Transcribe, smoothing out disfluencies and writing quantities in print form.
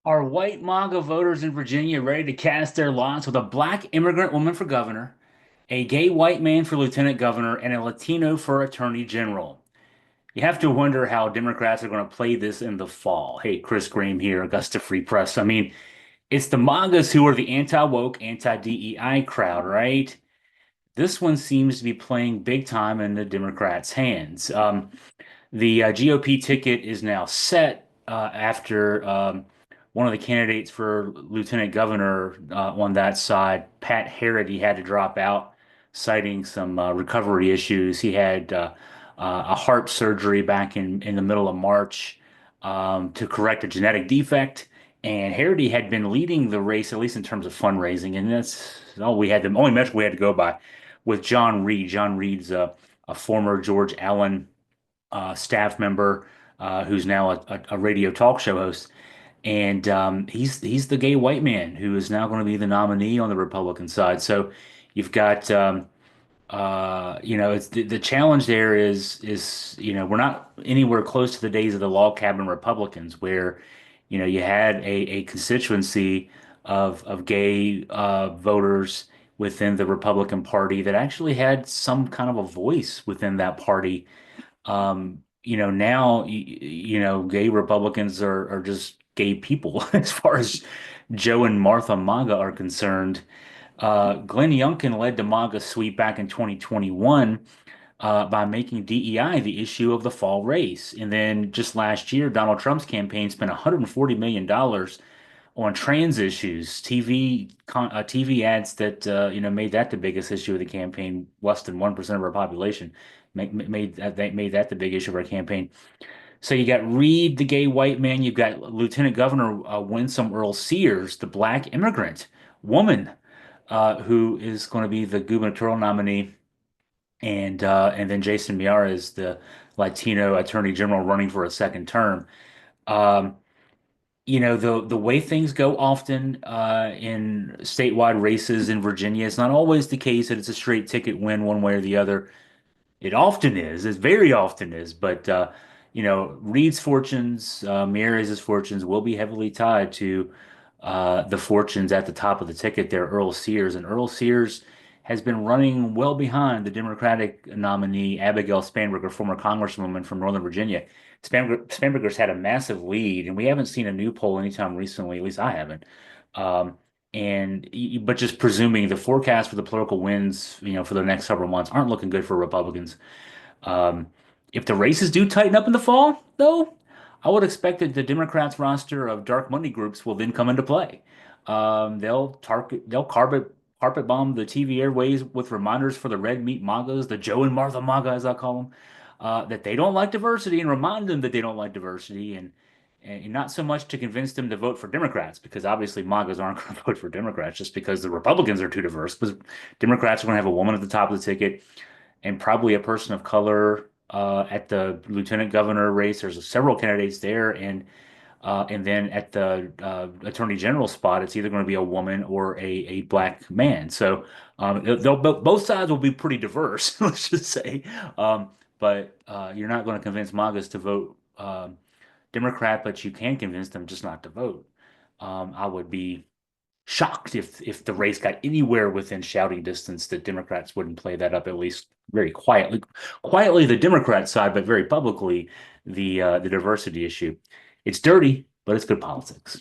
Are white MAGA voters in Virginia ready to cast their lots with a black immigrant woman for governor, a gay white man for lieutenant governor, and a Latino for attorney general? You have to wonder how Democrats are going to play this in the fall. Hey, Chris Graham here, Augusta Free Press. I mean, it's the MAGAs who are the anti-woke, anti-DEI crowd, right? This one seems to be playing big time in the Democrats' hands. The GOP ticket is now set after one of the candidates for lieutenant governor on that side, Pat Harity, had to drop out, citing some recovery issues. He had a heart surgery back in the middle of March to correct a genetic defect. And Harity had been leading the race, at least in terms of fundraising, and that's all we had. The only metric we had to go by with John Reed. John Reed's a former George Allen staff member who's now a radio talk show host, and he's the gay white man who is now going to be the nominee on the Republican side. So you've got it's the challenge there is we're not anywhere close to the days of the log cabin Republicans where you had a constituency of gay voters within the Republican Party that actually had some kind of a voice within that party. Now, gay Republicans are just gay people as far as Joe and Martha MAGA are concerned. Glenn Youngkin led the MAGA sweep back in 2021 by making DEI the issue of the fall race. And then just last year, Donald Trump's campaign spent $140 million on trans issues, TV ads that made that the biggest issue of the campaign. Less than 1% of our population made that the big issue of our campaign. So you got Reed, the gay white man. You've got Lieutenant Governor Winsome Earle-Sears, the black immigrant woman, who is going to be the gubernatorial nominee, and then Jason Miara is the Latino attorney general running for a second term. Um, the way things go often in statewide races in Virginia, it's not always the case that it's a straight ticket win one way or the other. It often is. It very often is. But Reed's fortunes, Miares' fortunes will be heavily tied to the fortunes at the top of the ticket there, Earle-Sears. And Earle-Sears has been running well behind the Democratic nominee, Abigail Spanberger, former congresswoman from Northern Virginia. Spanberger's had a massive lead, and we haven't seen a new poll anytime recently, at least I haven't. Um, but just presuming the forecast for the political wins, for the next several months aren't looking good for Republicans. Um, if the races do tighten up in the fall, though, I would expect that the Democrats' roster of dark money groups will then come into play. They'll carpet bomb the TV airways with reminders for the red meat MAGAs, the Joe and Martha MAGA, as I call them, that they don't like diversity, and remind them that they don't like diversity, and not so much to convince them to vote for Democrats, because obviously MAGAs aren't going to vote for Democrats just because the Republicans are too diverse. Because Democrats are going to have a woman at the top of the ticket and probably a person of color at the lieutenant governor race. There's several candidates there, and then at the attorney general spot, it's either going to be a woman or a black man. So both sides will be pretty diverse, let's just say. But you're not going to convince MAGAs to vote Democrat, but you can convince them just not to vote. I would be shocked if the race got anywhere within shouting distance that Democrats wouldn't play that up, at least very quietly the Democrat side, but very publicly the diversity issue. It's dirty, but it's good politics.